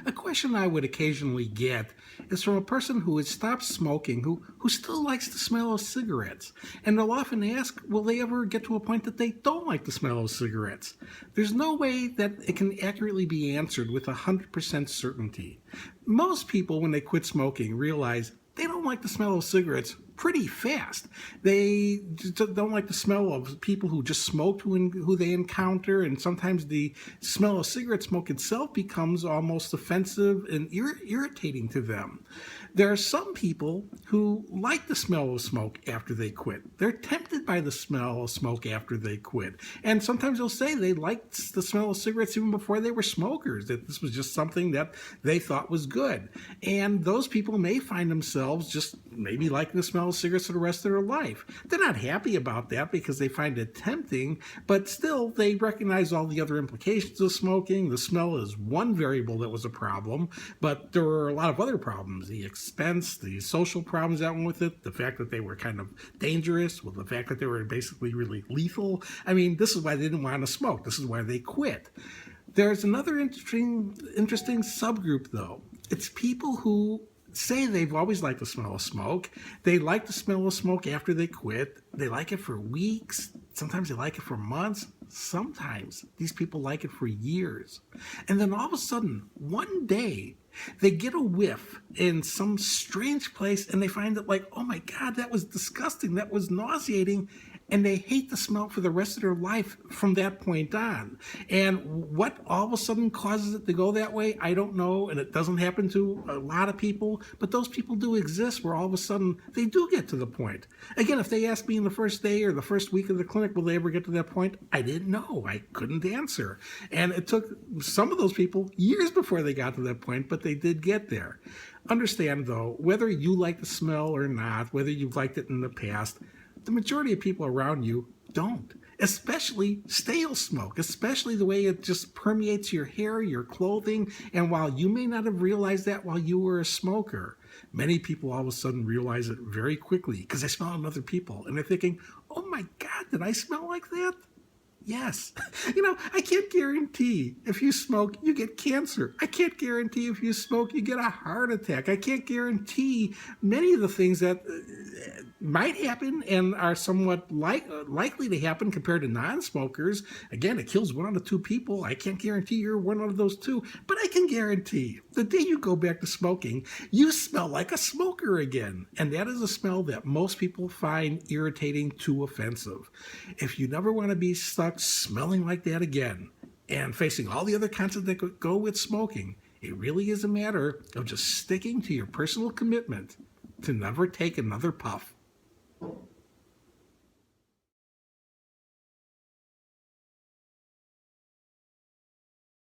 A question I would occasionally get is from a person who had stopped smoking, who still likes the smell of cigarettes. And they'll often ask, will they ever get to a point that they don't like the smell of cigarettes? There's no way that it can accurately be answered with 100% certainty. Most people, when they quit smoking, realize they don't like the smell of cigarettes pretty fast. They just don't like the smell of people who just smoked, who they encounter, and sometimes the smell of cigarette smoke itself becomes almost offensive and irritating to them. There are some people who like the smell of smoke after they quit. They're tempted by the smell of smoke after they quit. And sometimes they'll say they liked the smell of cigarettes even before they were smokers, that this was just something that they thought was good. And those people may find themselves just maybe liking the smell of cigarettes for the rest of their life. They're not happy about that because they find it tempting, but still they recognize all the other implications of smoking. The smell is one variable that was a problem, but there were a lot of other problems. The expense, the social problems that went with it, the fact that they were kind of dangerous, with the fact that they were basically really lethal. I mean, this is why they didn't want to smoke. This is why they quit. There's another interesting subgroup, though. It's people who say they've always liked the smell of smoke. They like the smell of smoke after they quit. They like it for weeks. Sometimes they like it for months. Sometimes these people like it for years. And then all of a sudden, one day, they get a whiff in some strange place and they find it like, oh my God, that was disgusting. That was nauseating. And they hate the smell for the rest of their life from that point on. And what all of a sudden causes it to go that way, I don't know. And it doesn't happen to a lot of people, but those people do exist where all of a sudden they do get to the point. Again, if they asked me in the first day or the first week of the clinic, will they ever get to that point? I didn't know. I couldn't answer. And it took some of those people years before they got to that point, but they did get there. Understand, though, whether you like the smell or not, whether you've liked it in the past, the majority of people around you don't, especially stale smoke, especially the way it just permeates your hair, your clothing. And while you may not have realized that while you were a smoker, many people all of a sudden realize it very quickly because they smell it in other people. And they're thinking, oh my God, did I smell like that? Yes. I can't guarantee if you smoke, you get cancer. I can't guarantee if you smoke, you get a heart attack. I can't guarantee many of the things that might happen and are somewhat likely to happen compared to non-smokers. Again, it kills 1 out of 2 people. I can't guarantee you're one out of those 2, but I can guarantee the day you go back to smoking, you smell like a smoker again. And that is a smell that most people find irritating to offensive. If you never want to be stuck smelling like that again and facing all the other consequences that could go with smoking, it really is a matter of just sticking to your personal commitment to never take another puff.